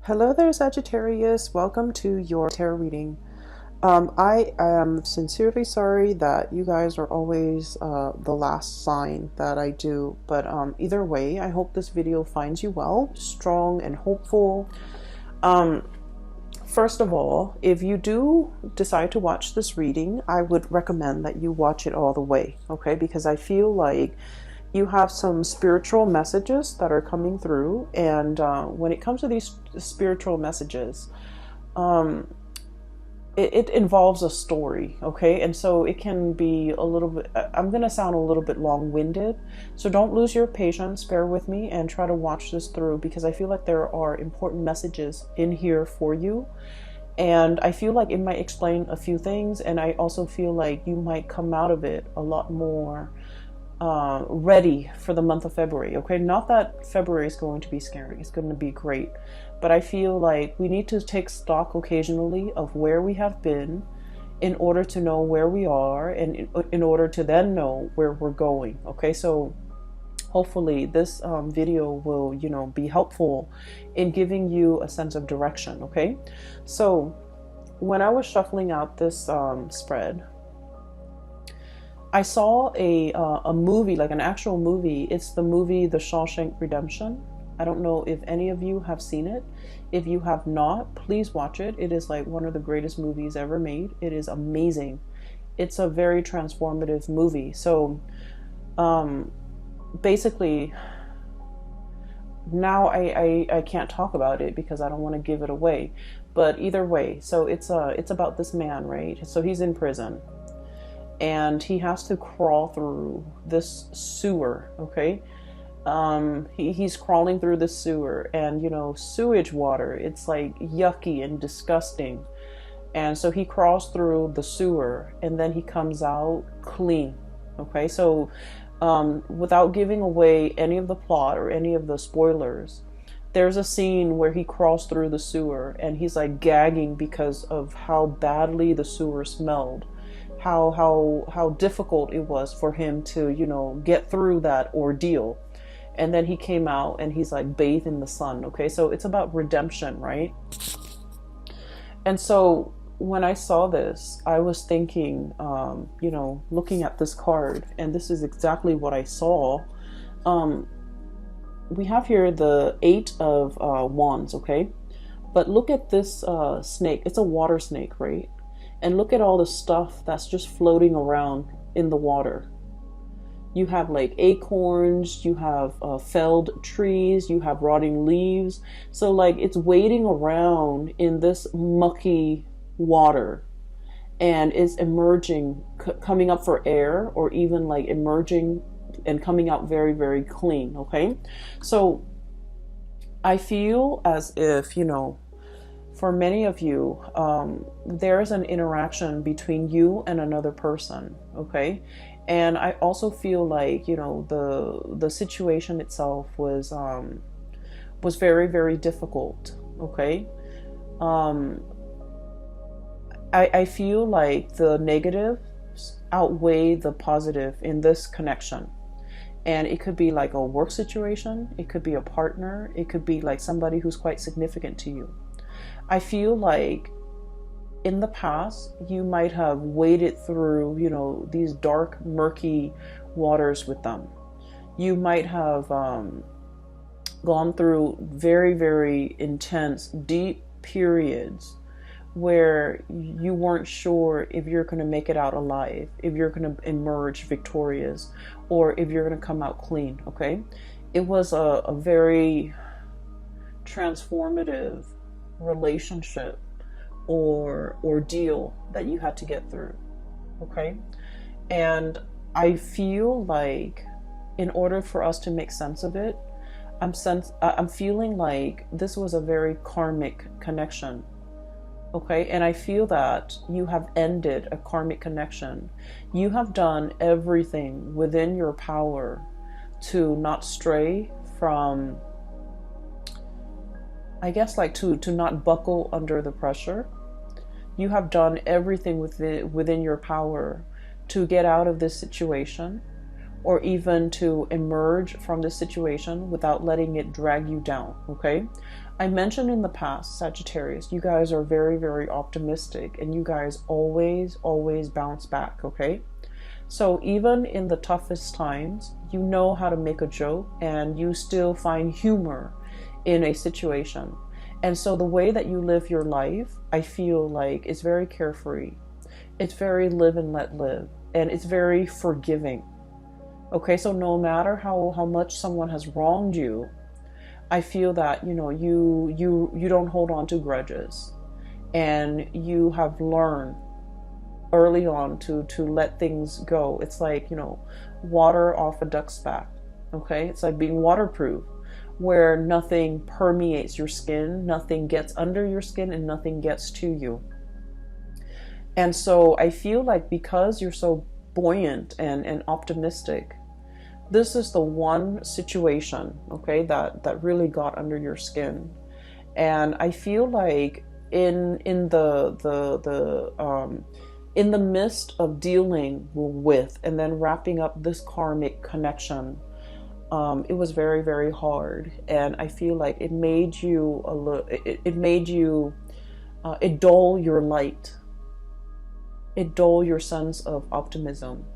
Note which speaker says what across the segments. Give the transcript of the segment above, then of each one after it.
Speaker 1: Hello there, Sagittarius. Welcome to your tarot reading. I am sincerely sorry that you guys are always the last sign that I do, but either way, I hope this video finds you well, strong and hopeful. First of all, if you do decide to watch this reading, I would recommend that you watch it all the way, okay? Because I feel like you have some spiritual messages that are coming through, and when it comes to these spiritual messages, it involves a story, okay? And so it can be a little bit, I'm gonna sound a little bit long-winded, so don't lose your patience, bear with me and try to watch this through, because I feel like there are important messages in here for you, and I feel like it might explain a few things, and I also feel like you might come out of it a lot more ready for the month of February, okay? Not that February is going to be scary, it's going to be great, but I feel like we need to take stock occasionally of where we have been in order to know where we are, and in order to then know where we're going, okay? So hopefully this video will, be helpful in giving you a sense of direction, okay? So when I was shuffling out this spread, I saw a movie, like an actual movie. It's the movie The Shawshank Redemption. I don't know if any of you have seen it. If you have not, please watch it. It is like one of the greatest movies ever made. It is amazing. It's a very transformative movie. So basically, now I can't talk about it because I don't want to give it away. But either way, so it's about this man, right? So he's in prison, and he has to crawl through this sewer, okay? He's crawling through the sewer, and sewage water, it's like yucky and disgusting. And so he crawls through the sewer, and then he comes out clean, okay? So without giving away any of the plot or any of the spoilers, there's a scene where he crawls through the sewer and he's like gagging because of how badly the sewer smelled. How difficult it was for him to, get through that ordeal. And then he came out and he's like bathed in the sun, okay? So it's about redemption, right? And so when I saw this, I was thinking, looking at this card, and this is exactly what I saw. We have here the Eight of Wands, okay? But look at this snake. It's a water snake, right? And look at all the stuff that's just floating around in the water. You have like acorns, you have felled trees, you have rotting leaves. So like it's wading around in this mucky water, and it's emerging, coming up for air, or even like emerging and coming out very, very clean, okay? So I feel as if, for many of you, there is an interaction between you and another person, okay? And I also feel like, the situation itself was very, very difficult, okay? I feel like the negatives outweigh the positive in this connection. And it could be like a work situation, it could be a partner, it could be like somebody who's quite significant to you. I feel like in the past, you might have waded through, these dark, murky waters with them. You might have gone through very, very intense, deep periods where you weren't sure if you're going to make it out alive, if you're going to emerge victorious, or if you're going to come out clean, okay? It was a very transformative relationship or ordeal that you had to get through, okay? And I feel like in order for us to make sense of it, I'm feeling like this was a very karmic connection, okay? And I feel that you have ended a karmic connection. You have done everything within your power to not stray from, I guess, like to not buckle under the pressure. You have done everything within your power to get out of this situation, or even to emerge from this situation without letting it drag you down, okay? I mentioned in the past, Sagittarius, you guys are very, very optimistic, and you guys always, always bounce back, okay? So even in the toughest times, you know how to make a joke and you still find humor in a situation. And so the way that you live your life, I feel like it's very carefree. It's very live and let live. And it's very forgiving. Okay, so no matter how much someone has wronged you, I feel that, you don't hold on to grudges. And you have learned early on to let things go. It's like, water off a duck's back. Okay, it's like being waterproof, where nothing permeates your skin, nothing gets under your skin, and nothing gets to you. And so I feel like because you're so buoyant and optimistic, this is the one situation, okay, that really got under your skin. And I feel like in the midst of dealing with and then wrapping up this karmic connection, it was very, very hard. And I feel like it made you it dull your light. It dull your sense of optimism.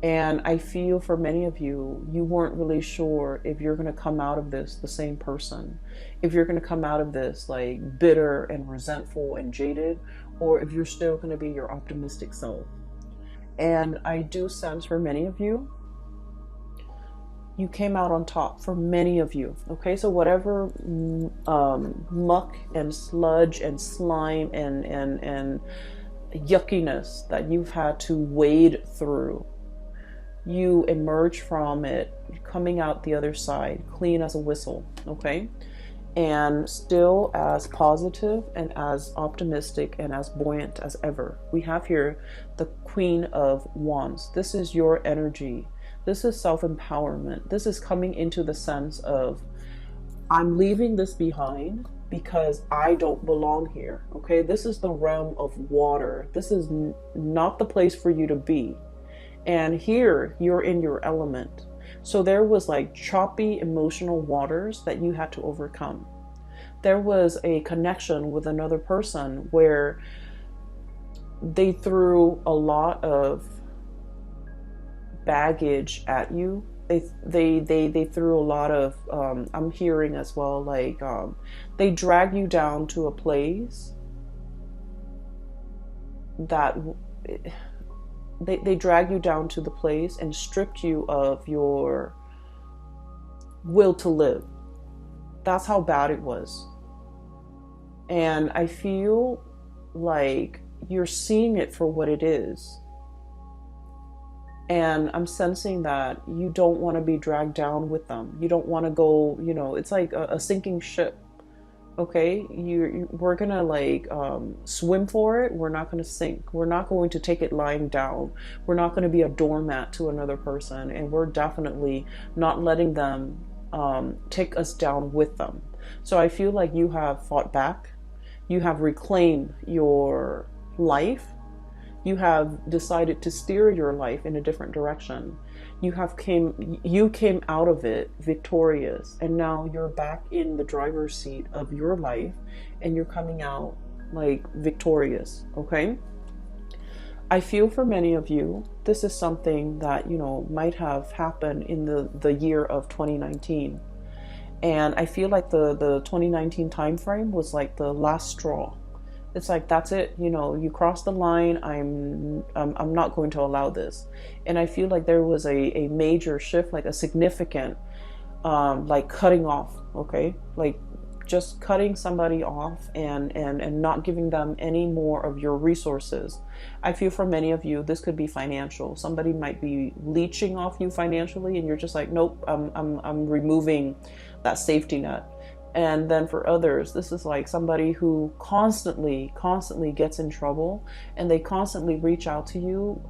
Speaker 1: And I feel for many of you, you weren't really sure if you're going to come out of this the same person, if you're going to come out of this like bitter and resentful and jaded, or if you're still going to be your optimistic self. And I do sense for many of you, you came out on top for many of you. Okay, so whatever muck and sludge and slime and yuckiness that you've had to wade through, you emerge from it coming out the other side clean as a whistle, okay? And still as positive and as optimistic and as buoyant as ever. We have here the Queen of Wands. This is your energy. This is self-empowerment. This is coming into the sense of, I'm leaving this behind because I don't belong here, okay? This is the realm of water. This is not the place for you to be. And here you're in your element. So there was like choppy emotional waters that you had to overcome. There was a connection with another person where they threw a lot of baggage at you. They threw a lot of I'm hearing as well, like they drag you down to a place that they drag you down to the place and stripped you of your will to live. That's how bad it was. And I feel like you're seeing it for what it is. And I'm sensing that you don't want to be dragged down with them. You don't want to go, it's like a sinking ship. Okay, we're gonna like swim for it. We're not gonna sink. We're not going to take it lying down. We're not going to be a doormat to another person, and we're definitely not letting them take us down with them. So I feel like you have fought back. You have reclaimed your life. You have decided to steer your life in a different direction. You came out of it victorious, and now you're back in the driver's seat of your life, and you're coming out like victorious, okay? I feel for many of you, this is something that, might have happened in the year of 2019. And I feel like the 2019 time frame was like the last straw. It's like, that's it, you crossed the line. I'm not going to allow this. And I feel like there was a major shift, like a significant, like cutting off, okay? Like just cutting somebody off and not giving them any more of your resources. I feel for many of you, this could be financial. Somebody might be leeching off you financially, and you're just like, nope, I'm removing that safety net. And then for others, this is like somebody who constantly gets in trouble, and they constantly reach out to you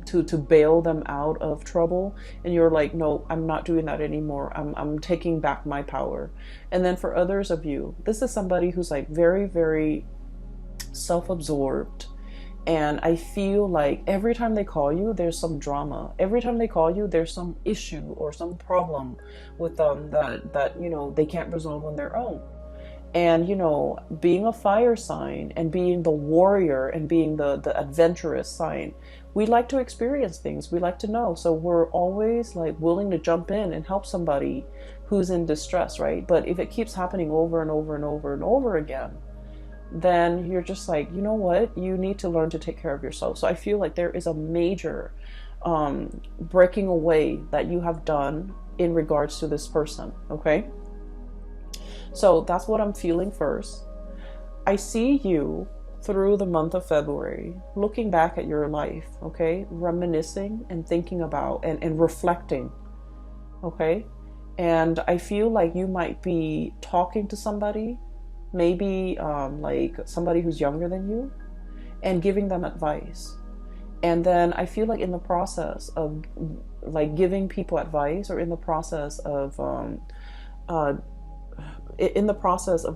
Speaker 1: to bail them out of trouble. And you're like, no, I'm not doing that anymore. I'm taking back my power. And then for others of you, this is somebody who's like very, very self-absorbed And I feel like every time they call you, there's some drama. Every time they call you, there's some issue or some problem with them that they can't resolve on their own. And being a fire sign and being the warrior and being the adventurous sign, we like to experience things. We like to know. So we're always like willing to jump in and help somebody who's in distress, right? But if it keeps happening over and over and over and over again, then you're just like, you know what? You need to learn to take care of yourself. So I feel like there is a major breaking away that you have done in regards to this person, okay? So that's what I'm feeling first. I see you through the month of February, looking back at your life, okay? Reminiscing and thinking about and reflecting, okay? And I feel like you might be talking to somebody, maybe like somebody who's younger than you, and giving them advice. And then I feel like in the process of like giving people advice, or in the process of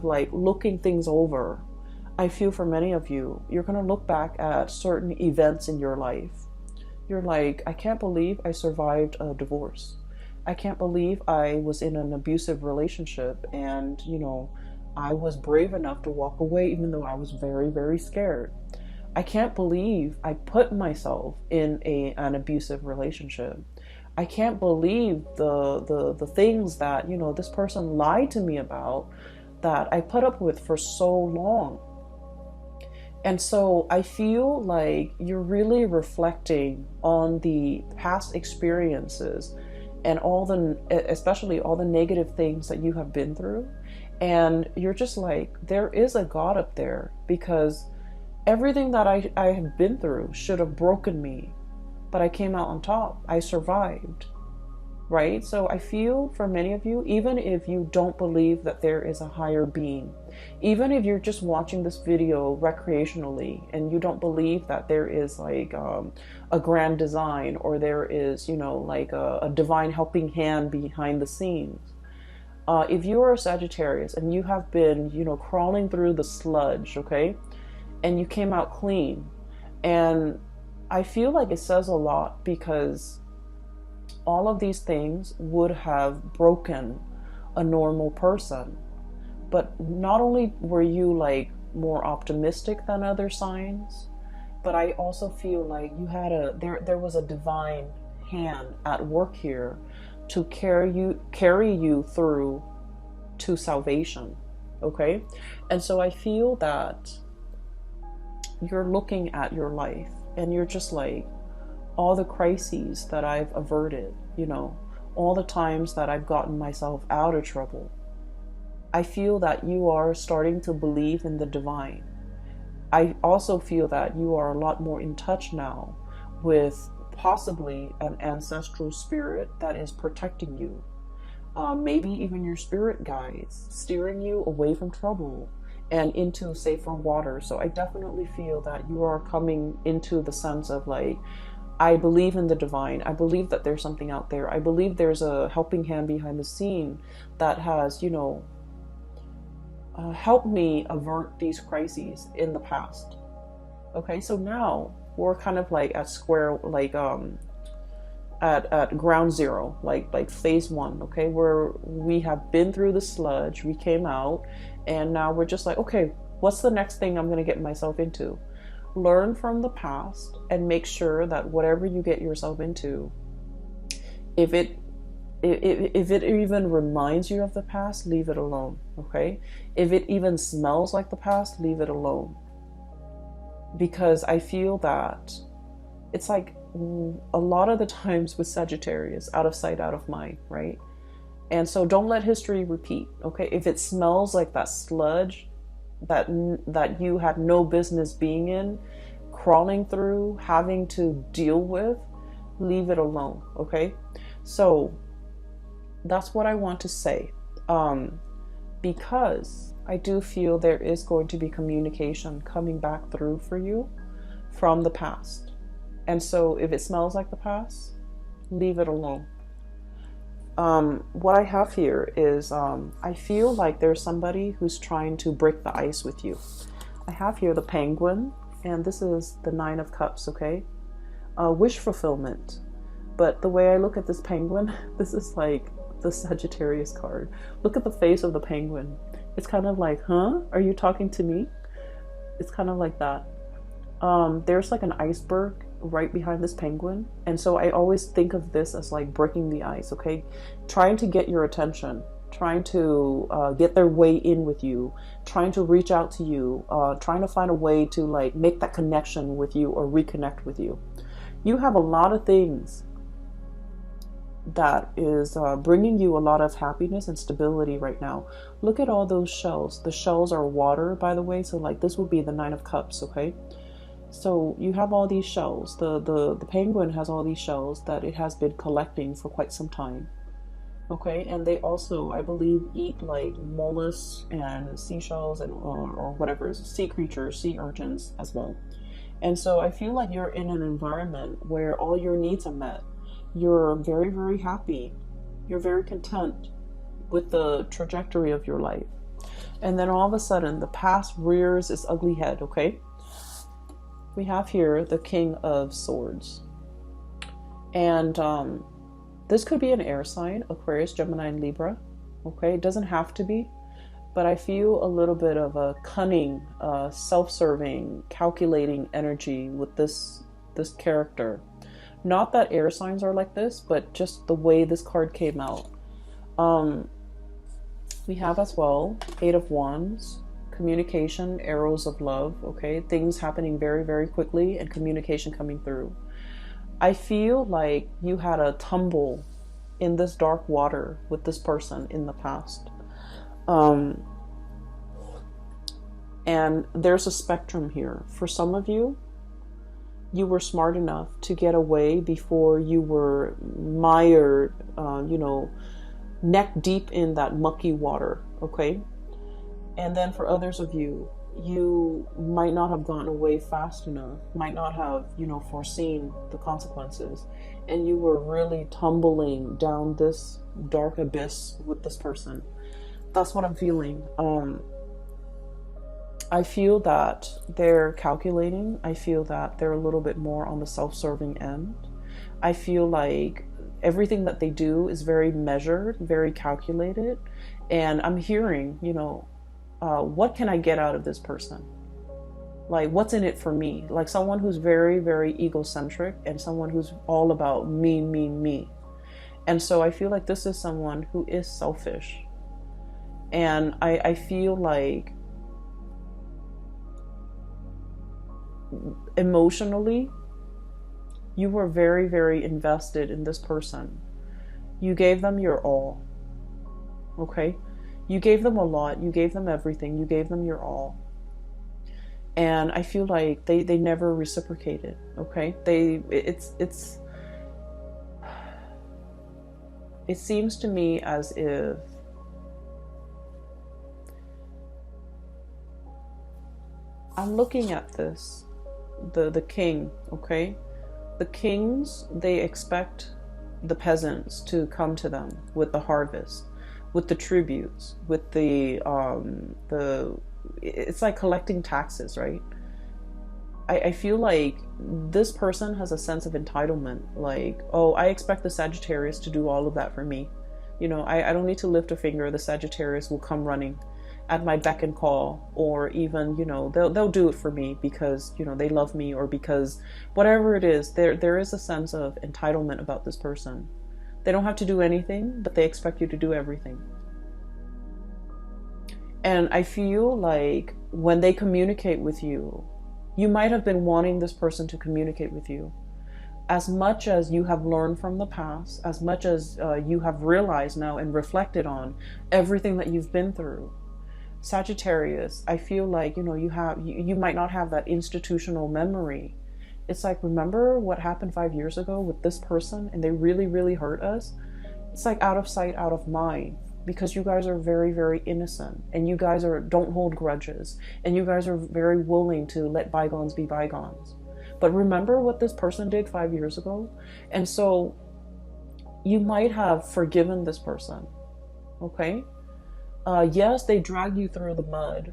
Speaker 1: like looking things over, I feel for many of you, you're going to look back at certain events in your life. You're like, I can't believe I survived a divorce. I can't believe I was in an abusive relationship, and I was brave enough to walk away even though I was very, very scared. I can't believe I put myself in an abusive relationship. I can't believe the things that, this person lied to me about, that I put up with for so long. And so I feel like you're really reflecting on the past experiences and especially all the negative things that you have been through. And you're just like, there is a God up there, because everything that I have been through should have broken me, but I came out on top. I survived, right? So I feel for many of you, even if you don't believe that there is a higher being, even if you're just watching this video recreationally and you don't believe that there is like a grand design, or there is, like a divine helping hand behind the scenes. If you are a Sagittarius and you have been, crawling through the sludge, okay, and you came out clean, and I feel like it says a lot, because all of these things would have broken a normal person. But not only were you like more optimistic than other signs, but I also feel like you had there was a divine hand at work here to carry you through to salvation, okay? And so I feel that you're looking at your life and you're just like, all the crises that I've averted, all the times that I've gotten myself out of trouble, I feel that you are starting to believe in the divine. I also feel that you are a lot more in touch now with possibly an ancestral spirit that is protecting you. Maybe even your spirit guides, steering you away from trouble and into safer water. So I definitely feel that you are coming into the sense of like, I believe in the divine. I believe that there's something out there. I believe there's a helping hand behind the scene that has, helped me avert these crises in the past. Okay, so now we're kind of like at at ground zero, like phase one, okay, where we have been through the sludge, we came out, and now we're just like, okay, what's the next thing I'm going to get myself into? Learn from the past and make sure that whatever you get yourself into, if it even reminds you of the past, leave it alone, okay? If it even smells like the past, leave it alone. Because I feel that it's like a lot of the times with Sagittarius, out of sight, out of mind, right? And so don't let history repeat, okay? If it smells like that sludge that you had no business being in, crawling through, having to deal with, leave it alone, okay? So that's what I want to say, because I do feel there is going to be communication coming back through for you from the past. And so if it smells like the past, leave it alone. What I have here is, I feel like there's somebody who's trying to break the ice with you. I have here the Penguin, and this is the Nine of Cups, okay? Wish fulfillment. But the way I look at this penguin, this is like the Sagittarius card. Look at the face of the penguin. It's kind of like, huh? Are you talking to me? It's kind of like that. There's like an iceberg right behind this penguin. And so I always think of this as like breaking the ice, okay? Trying to get your attention, trying to get their way in with you, trying to reach out to you, trying to find a way to like make that connection with you or reconnect with you. You have a lot of things that is bringing you a lot of happiness and stability right now. Look at all those shells. The shells are water, by the way. So like this would be the Nine of Cups, okay? So you have all these shells. The penguin has all these shells that it has been collecting for quite some time. Okay, and they also, I believe, eat like mollusks and seashells and or whatever, sea creatures, sea urchins as well. And so I feel like you're in an environment where all your needs are met. You're very, very happy. You're very content with the trajectory of your life. And then all of a sudden, the past rears its ugly head, okay? We have here the King of Swords. And this could be an air sign, Aquarius, Gemini, and Libra. Okay, it doesn't have to be. But I feel a little bit of a cunning, self-serving, calculating energy with this character. Not that air signs are like this, but just the way this card came out. We have as well Eight of Wands, communication, arrows of love, okay? Things happening very, very quickly and communication coming through. I feel like you had a tumble in this dark water with this person in the past. And there's a spectrum here. For some of you, you were smart enough to get away before you were mired, neck deep in that mucky water, okay? And then for others of you, you might not have gotten away fast enough, might not have, foreseen the consequences. And you were really tumbling down this dark abyss with this person. That's what I'm feeling. I feel that they're calculating. I feel that they're a little bit more on the self-serving end. I feel like everything that they do is very measured, very calculated. And I'm hearing, what can I get out of this person? Like, what's in it for me? Like someone who's very, very egocentric and someone who's all about me, me, me. And so I feel like this is someone who is selfish. And I feel like emotionally, you were very, very invested in this person. You gave them your all. Okay? You gave them a lot. You gave them everything. You gave them your all. And I feel like they never reciprocated. Okay? It seems to me as if I'm looking at this, the king, okay? The kings, they expect the peasants to come to them with the harvest, with the tributes, with it's like collecting taxes, right? I feel like this person has a sense of entitlement, like, oh, I expect the Sagittarius to do all of that for me. I don't need to lift a finger, the Sagittarius will come running at my beck and call, or even, they'll do it for me because, they love me, or because whatever it is, there is a sense of entitlement about this person. They don't have to do anything, but they expect you to do everything. And I feel like when they communicate with you, you might have been wanting this person to communicate with you. As much as you have learned from the past, as much as you have realized now and reflected on everything that you've been through, Sagittarius, I feel like, you might not have that institutional memory. It's like, remember what happened 5 years ago with this person and they really, really hurt us? It's like out of sight, out of mind, because you guys are very, very innocent and you guys don't hold grudges and you guys are very willing to let bygones be bygones. But remember what this person did 5 years ago? And so you might have forgiven this person, okay? Yes, they dragged you through the mud,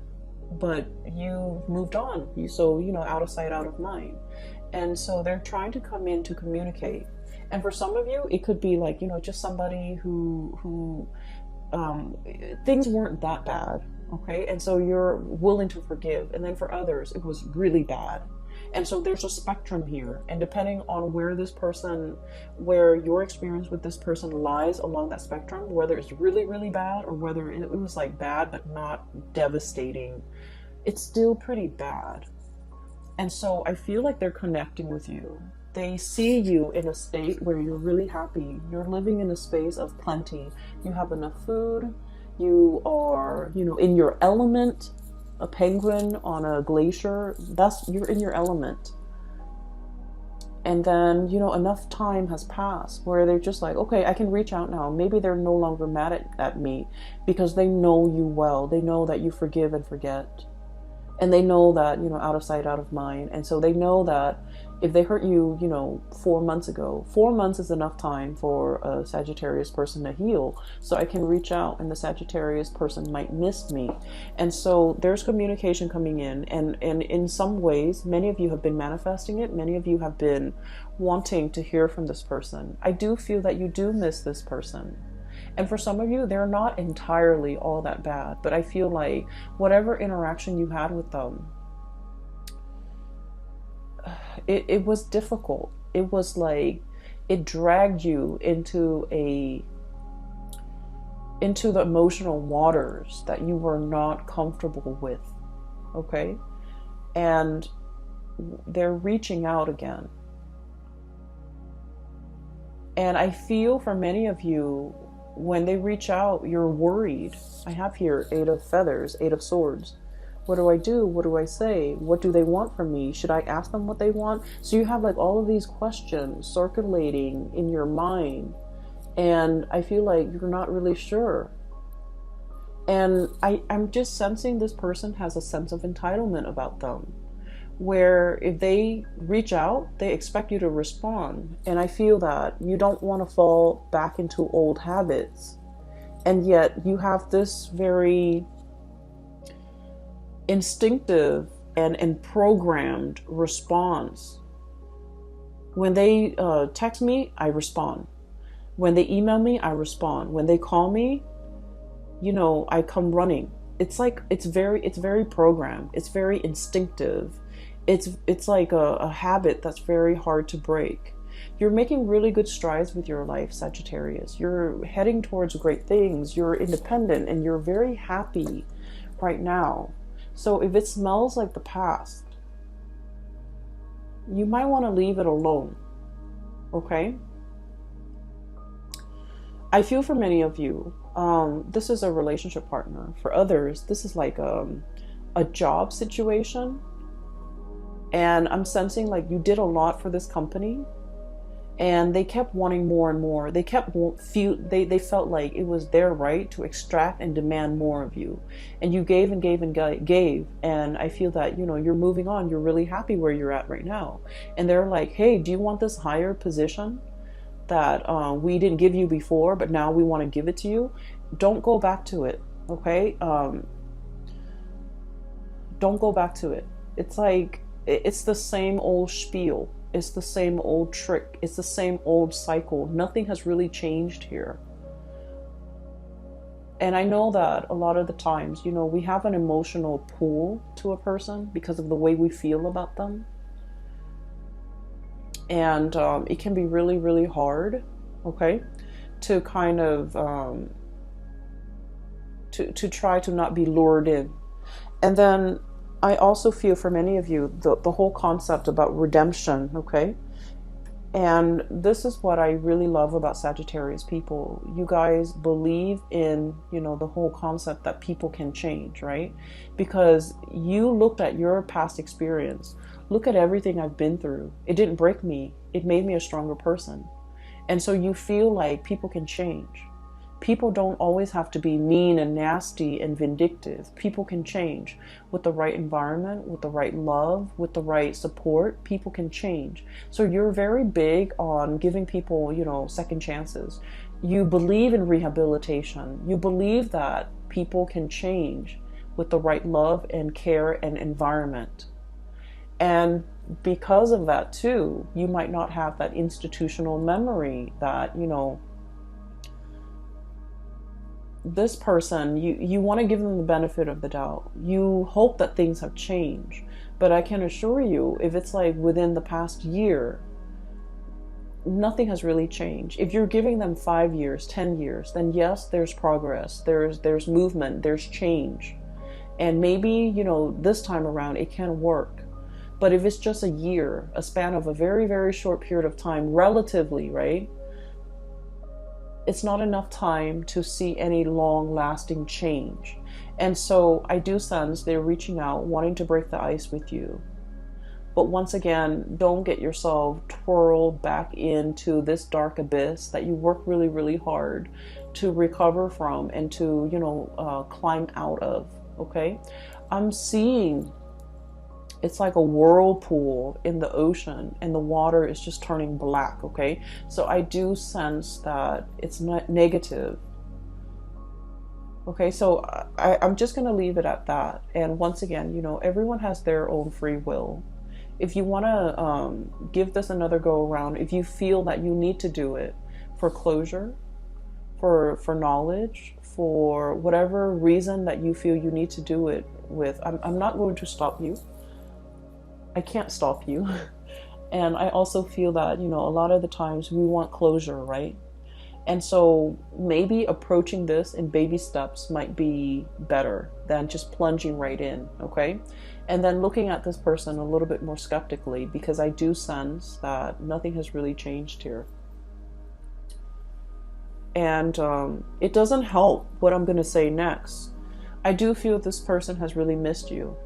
Speaker 1: but you moved on. So, out of sight, out of mind. And so they're trying to come in to communicate. And for some of you, it could be like, just somebody who things weren't that bad. Okay. And so you're willing to forgive. And then for others, it was really bad. And so there's a spectrum here. And depending on where your experience with this person lies along that spectrum, whether it's really, really bad or whether it was like bad, but not devastating, it's still pretty bad. And so I feel like they're connecting with you. They see you in a state where you're really happy. You're living in a space of plenty. You have enough food. You are, in your element. A penguin on a glacier, you're in your element. And then, enough time has passed where they're just like, okay, I can reach out now. Maybe they're no longer mad at me because they know you well. They know that you forgive and forget. And they know that, out of sight, out of mind. And so they know that if they hurt you, 4 months ago, 4 months is enough time for a Sagittarius person to heal. So I can reach out and the Sagittarius person might miss me. And so there's communication coming in. And in some ways, many of you have been manifesting it. Many of you have been wanting to hear from this person. I do feel that you do miss this person. And for some of you, they're not entirely all that bad. But I feel like whatever interaction you had with them, it was difficult. It was like it dragged you into the emotional waters that you were not comfortable with. Okay? And they're reaching out again. And I feel for many of you, when they reach out, you're worried. I have here 8 of feathers, 8 of swords. What do I do? What do I say? What do they want from me? Should I ask them what they want? So you have like all of these questions circulating in your mind. And I feel like you're not really sure. And I'm just sensing this person has a sense of entitlement about them, where if they reach out, they expect you to respond. And I feel that you don't want to fall back into old habits. And yet you have this very instinctive and programmed response. When they text me, I respond. When they email me, I respond. When they call me, I come running. It's like, it's very programmed. It's very instinctive. It's like a habit that's very hard to break. You're making really good strides with your life, Sagittarius. You're heading towards great things. You're independent and you're very happy right now. So if it smells like the past, you might want to leave it alone. Okay? I feel for many of you, this is a relationship partner. For others, this is like a job situation. And I'm sensing like you did a lot for this company and they kept wanting more and more. They felt like it was their right to extract and demand more of you. And you gave and gave and gave. And I feel that, you're moving on. You're really happy where you're at right now. And they're like, hey, do you want this higher position that we didn't give you before, but now we want to give it to you? Don't go back to it. Okay? Don't go back to it. It's like, it's the same old spiel. It's the same old trick. It's the same old cycle. Nothing has really changed here. And I know that a lot of the times, we have an emotional pull to a person because of the way we feel about them. And it can be really, really hard, okay, to kind of, to try to not be lured in. And then I also feel for many of you, the whole concept about redemption, okay? And this is what I really love about Sagittarius people. You guys believe in, the whole concept that people can change, right? Because you looked at your past experience. Look at everything I've been through. It didn't break me. It made me a stronger person. And so you feel like people can change. People don't always have to be mean and nasty and vindictive. People can change with the right environment, with the right love, with the right support. People can change. So you're very big on giving people, second chances. You believe in rehabilitation. You believe that people can change with the right love and care and environment. And because of that too, you might not have that institutional memory that, you know, this person, you want to give them the benefit of the doubt. You hope that things have changed. But I can assure you, if it's like within the past year, nothing has really changed. If you're giving them 5 years, 10 years, then yes, there's progress, there's movement, there's change. And maybe, you know, this time around it can work. But if it's just a year, a span of a very, very short period of time, relatively, right? It's not enough time to see any long-lasting change. And so I do sense they're reaching out, wanting to break the ice with you. But once again, don't get yourself twirled back into this dark abyss that you work really, really hard to recover from and to, you know, climb out of, okay? I'm seeing it's like a whirlpool in the ocean and the water is just turning black, okay? So I do sense that it's not negative. Okay, so I'm just going to leave it at that. And once again, you know, everyone has their own free will. If you want to give this another go around, if you feel that you need to do it for closure, for knowledge, for whatever reason that you feel you need to do it with, I'm not going to stop you. I can't stop you. And I also feel that, you know, a lot of the times we want closure, right? And so maybe approaching this in baby steps might be better than just plunging right in, okay? And then looking at this person a little bit more skeptically, because I do sense that nothing has really changed here. And it doesn't help what I'm going to say next. I do feel this person has really missed you.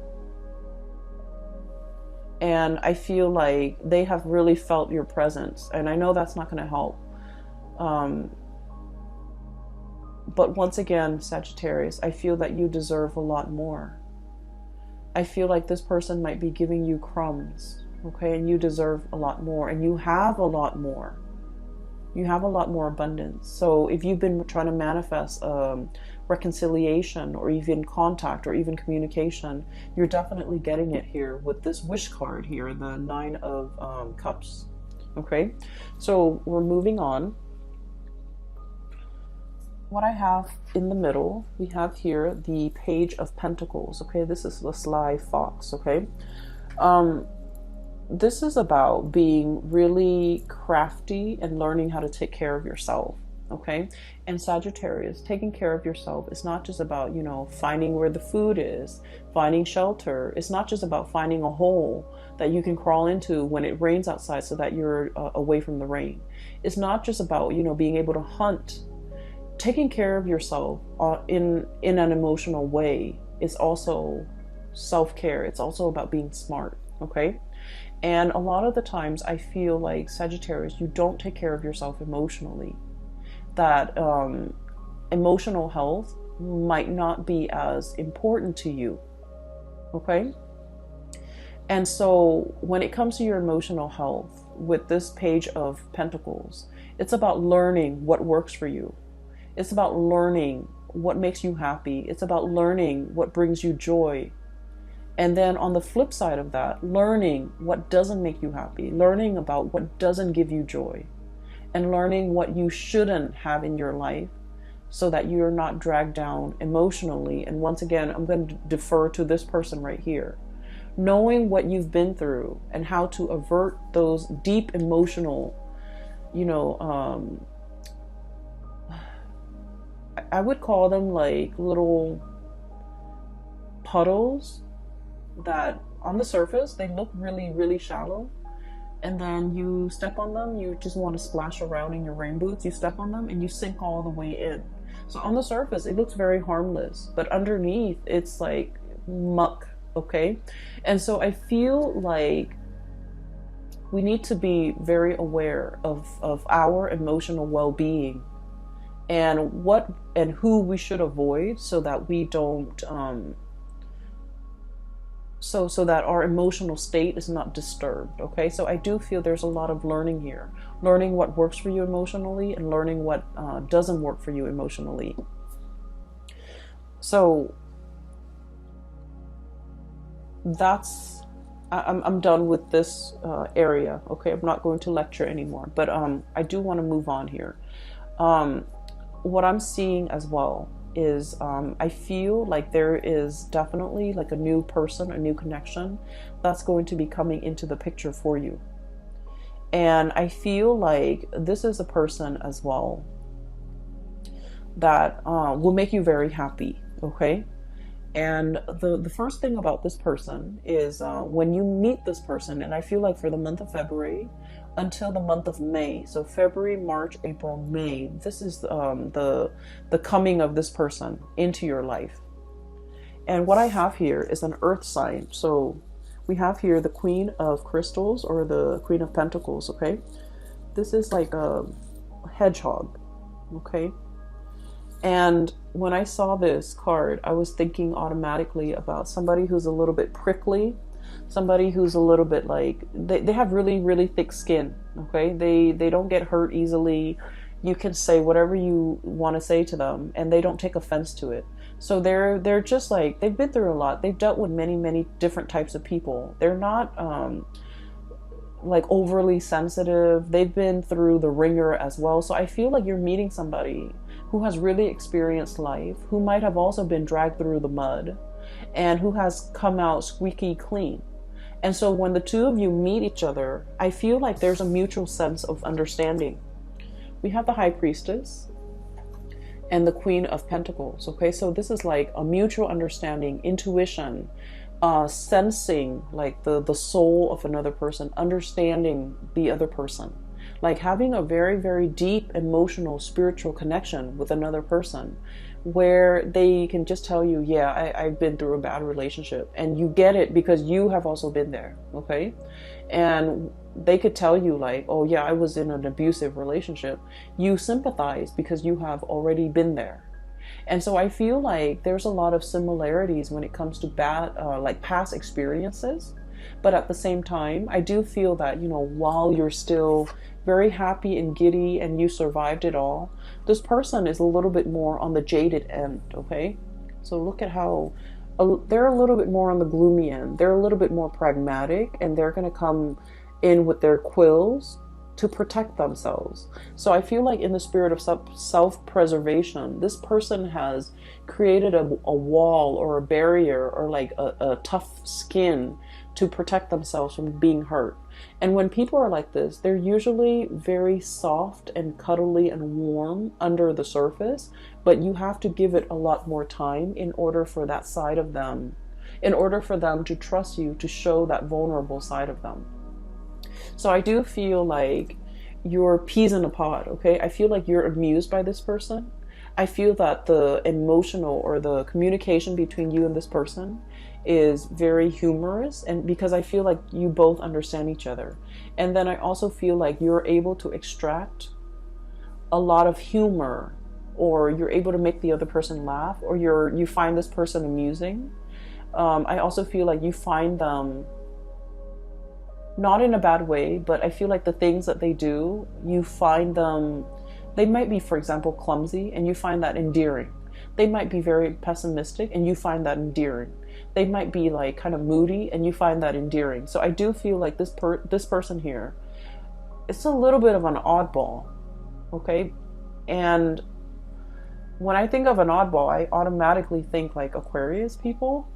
Speaker 1: And I feel like they have really felt your presence. And I know that's not going to help. But once again, Sagittarius, I feel that you deserve a lot more. I feel like this person might be giving you crumbs, okay? And you deserve a lot more. And you have a lot more. You have a lot more abundance. So if you've been trying to manifest reconciliation or even contact or even communication, you're definitely getting it here with this wish card here, the 9 of Cups, okay? So we're moving on. What I have in the middle, we have here the Page of Pentacles, okay? This is the sly fox, okay? This is about being really crafty and learning how to take care of yourself, okay? And Sagittarius, taking care of yourself is not just about, you know, finding where the food is, finding shelter. It's not just about finding a hole that you can crawl into when it rains outside so that you're away from the rain. It's not just about, you know, being able to hunt. Taking care of yourself in an emotional way is also self-care. It's also about being smart, okay? And a lot of the times I feel like, Sagittarius, you don't take care of yourself emotionally. That emotional health might not be as important to you, okay? And so when it comes to your emotional health, with this Page of Pentacles, it's about learning what works for you. It's about learning what makes you happy. It's about learning what brings you joy. And then on the flip side of that, learning what doesn't make you happy, learning about what doesn't give you joy, and learning what you shouldn't have in your life so that you're not dragged down emotionally. And once again, I'm going to defer to this person right here. Knowing what you've been through and how to avert those deep emotional, you know, I would call them like little puddles that on the surface, they look really, really shallow. And then you step on them, you just want to splash around in your rain boots. You step on them and you sink all the way in. So on the surface, it looks very harmless, but underneath it's like muck, okay? And so I feel like we need to be very aware of our emotional well-being and what and who we should avoid so that we don't so that our emotional state is not disturbed, okay? So I do feel there's a lot of learning here. Learning what works for you emotionally and learning what doesn't work for you emotionally. So I'm done with this area. Okay, I'm not going to lecture anymore, but I do want to move on here. Um, what I'm seeing as well is I feel like there is definitely like a new person, a new connection that's going to be coming into the picture for you. And I feel like this is a person as well that will make you very happy. Okay. And the first thing about this person is when you meet this person, and I feel like for the month of February until the month of May, so February, March, April, May, this is the coming of this person into your life. And what I have here is an earth sign. So we have here the Queen of Crystals or the Queen of Pentacles, okay? This is like a hedgehog, okay? And when I saw this card, I was thinking automatically about somebody who's a little bit prickly, somebody who's a little bit like, they have really, really thick skin, okay? They don't get hurt easily. You can say whatever you want to say to them, and they don't take offense to it. So they're just like, they've been through a lot. They've dealt with many, many different types of people. They're not like overly sensitive. They've been through the ringer as well. So I feel like you're meeting somebody who has really experienced life, who might have also been dragged through the mud, and who has come out squeaky clean. And so when the two of you meet each other, I feel like there's a mutual sense of understanding. We have the High Priestess and the Queen of Pentacles, okay? So this is like a mutual understanding, intuition, sensing like the soul of another person, understanding the other person, like having a very, very deep emotional, spiritual connection with another person where they can just tell you, yeah, I've been through a bad relationship, and you get it because you have also been there, okay? And they could tell you like, oh yeah, I was in an abusive relationship. You sympathize because you have already been there. And so I feel like there's a lot of similarities when it comes to bad, like past experiences. But at the same time, I do feel that, you know, while you're still very happy and giddy and you survived it all, this person is a little bit more on the jaded end, okay? So look at how they're a little bit more on the gloomy end. They're a little bit more pragmatic, and they're going to come in with their quills to protect themselves. So I feel like in the spirit of self-preservation, this person has created a wall or a barrier or like a tough skin to protect themselves from being hurt. And when people are like this, they're usually very soft and cuddly and warm under the surface, but you have to give it a lot more time in order for that side of them, in order for them to trust you, to show that vulnerable side of them. So I do feel like you're peas in a pod, okay? I feel like you're amused by this person. I feel that the emotional or the communication between you and this person is very humorous, and because I feel like you both understand each other. And then I also feel like you're able to extract a lot of humor, or you're able to make the other person laugh, or you find this person amusing. I also feel like you find them not in a bad way, but I feel like the things that they do, you find them, they might be, for example, clumsy, and you find that endearing. They might be very pessimistic, and you find that endearing. They might be like kind of moody, and you find that endearing. So I do feel like this person here, it's a little bit of an oddball, okay? And when I think of an oddball, I automatically think like Aquarius people,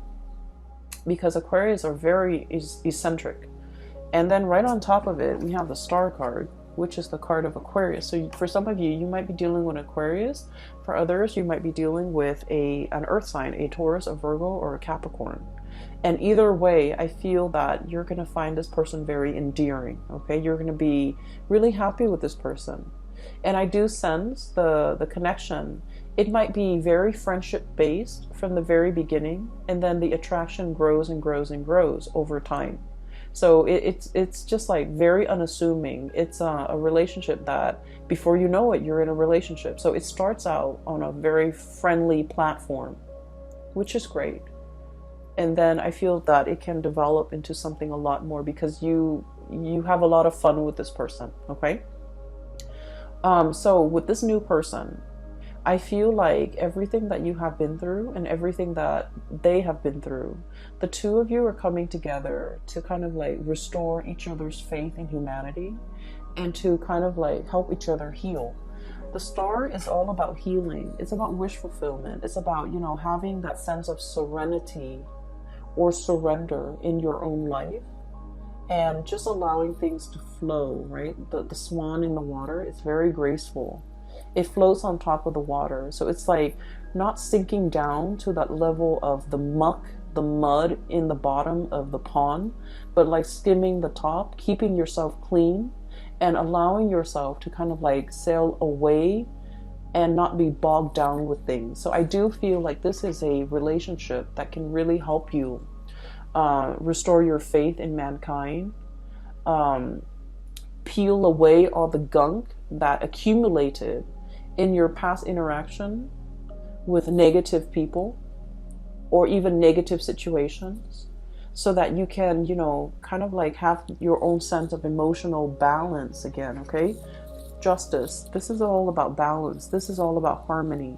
Speaker 1: because Aquarius are very eccentric. And then right on top of it, we have the Star card, which is the card of Aquarius. So for some of you, you might be dealing with Aquarius. For others, you might be dealing with an earth sign, a Taurus, a Virgo, or a Capricorn. And either way, I feel that you're going to find this person very endearing, okay? You're going to be really happy with this person. And I do sense the connection. It might be very friendship-based from the very beginning, and then the attraction grows and grows and grows over time. So it's just like very unassuming. It's a relationship that before you know it, you're in a relationship. So it starts out on a very friendly platform, which is great. And then I feel that it can develop into something a lot more because you have a lot of fun with this person, okay? So with this new person, I feel like everything that you have been through and everything that they have been through, the two of you are coming together to kind of like restore each other's faith in humanity and to kind of like help each other heal. The star is all about healing. It's about wish fulfillment. It's about, you know, having that sense of serenity or surrender in your own life and just allowing things to flow, right? The swan in the water is very graceful. It floats on top of the water. So it's like not sinking down to that level of the muck, the mud in the bottom of the pond, but like skimming the top, keeping yourself clean and allowing yourself to kind of like sail away and not be bogged down with things. So I do feel like this is a relationship that can really help you restore your faith in mankind, peel away all the gunk that accumulated in your past interaction with negative people or even negative situations, so that you can, you know, kind of like have your own sense of emotional balance again, okay? Justice. This is all about balance. This is all about harmony.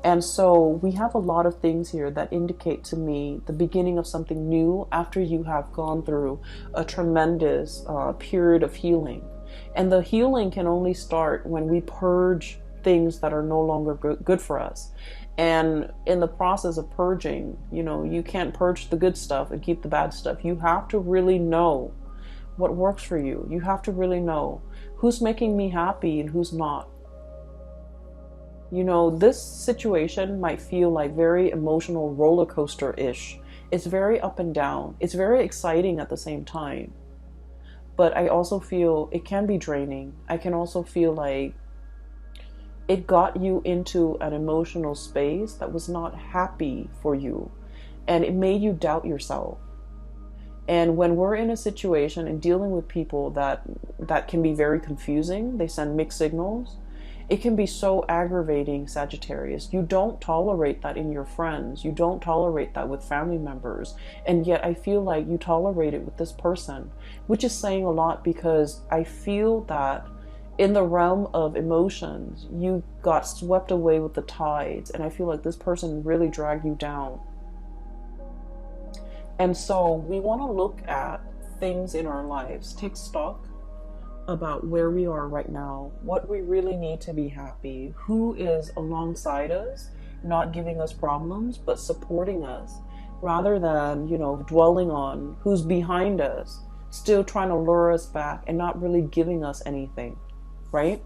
Speaker 1: And so we have a lot of things here that indicate to me the beginning of something new after you have gone through a tremendous period of healing. And the healing can only start when we purge things that are no longer good for us. And in the process of purging, you know, you can't purge the good stuff and keep the bad stuff. You have to really know what works for you. You have to really know who's making me happy and who's not. You know, this situation might feel like very emotional roller coaster-ish. It's very up and down. It's very exciting at the same time. But I also feel it can be draining. I can also feel like it got you into an emotional space that was not happy for you. And it made you doubt yourself. And when we're in a situation and dealing with people that can be very confusing, they send mixed signals. It can be so aggravating, Sagittarius. You don't tolerate that in your friends. You don't tolerate that with family members. And yet I feel like you tolerate it with this person, which is saying a lot, because I feel that in the realm of emotions, you got swept away with the tides. And I feel like this person really dragged you down. And so we want to look at things in our lives, take stock about where we are right now, what we really need to be happy, who is alongside us, not giving us problems, but supporting us, rather than, you know, dwelling on who's behind us, still trying to lure us back and not really giving us anything, right?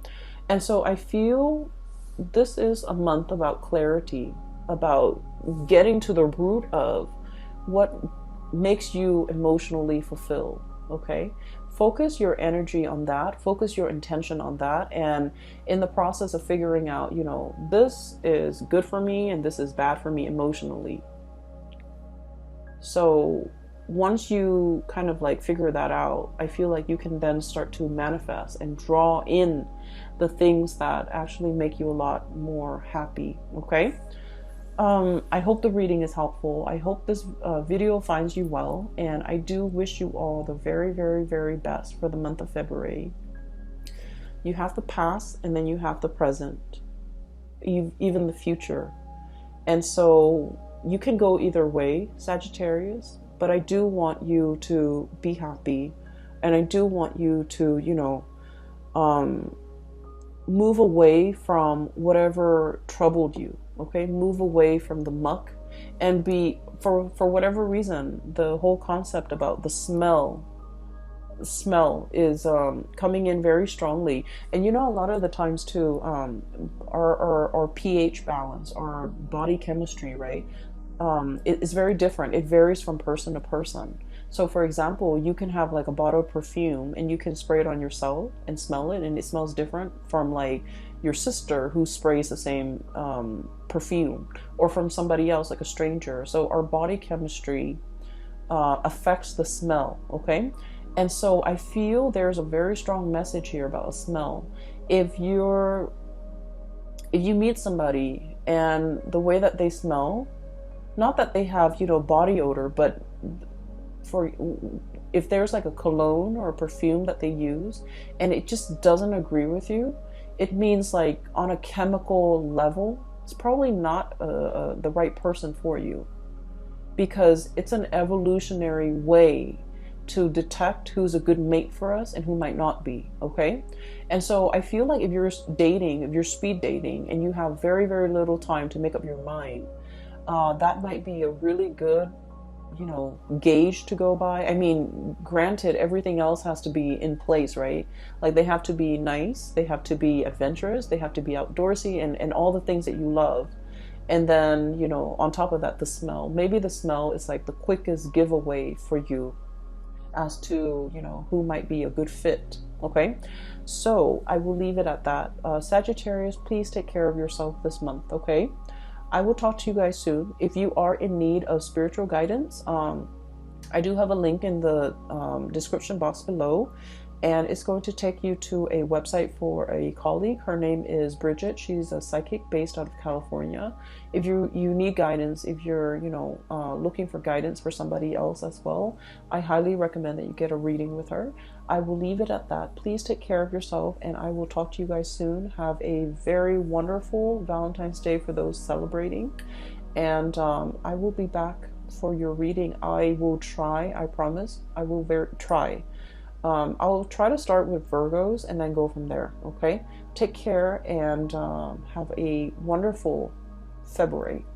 Speaker 1: And so I feel this is a month about clarity, about getting to the root of what makes you emotionally fulfilled, okay? Focus your energy on that, focus your intention on that, and in the process of figuring out, you know, this is good for me and this is bad for me emotionally. So once you kind of like figure that out, I feel like you can then start to manifest and draw in the things that actually make you a lot more happy, okay? I hope the reading is helpful. I hope this video finds you well, and I do wish you all the very, very, very best for the month of February. You have the past, and then you have the present, even the future. And so you can go either way, Sagittarius, but I do want you to be happy, and I do want you to, you know, move away from whatever troubled you. Okay, move away from the muck and be, for whatever reason, the whole concept about the smell is coming in very strongly. And you know, a lot of the times too, our pH balance, our body chemistry, right, it is very different. It varies from person to person. So for example, you can have like a bottle of perfume and you can spray it on yourself and smell it, and it smells different from like your sister who sprays the same perfume, or from somebody else, like a stranger. So our body chemistry affects the smell, okay? And so I feel there's a very strong message here about a smell. If you meet somebody and the way that they smell, not that they have, you know, body odor, but if there's like a cologne or a perfume that they use and it just doesn't agree with you, it means like on a chemical level, it's probably not the right person for you, because it's an evolutionary way to detect who's a good mate for us and who might not be, okay? And so I feel like if you're dating, if you're speed dating and you have very, very little time to make up your mind, that might be a really good, gauge to go by. I mean, granted, everything else has to be in place, right? Like they have to be nice, they have to be adventurous, they have to be outdoorsy and all the things that you love. And then, on top of that, the smell. Maybe the smell is like the quickest giveaway for you as to, who might be a good fit. Okay. So I will leave it at that. Sagittarius, please take care of yourself this month. Okay. I will talk to you guys soon. If you are in need of spiritual guidance, I do have a link in the description box below, and it's going to take you to a website for a colleague. Her name is Bridget. She's a psychic based out of California. If you need guidance, if you're looking for guidance for somebody else as well, I highly recommend that you get a reading with her. I will leave it at that. Please take care of yourself, and I will talk to you guys soon. Have a very wonderful Valentine's Day for those celebrating, and I will be back for your reading. I will try, I promise, I will try. I'll try to start with Virgos and then go from there, okay? Take care and have a wonderful February.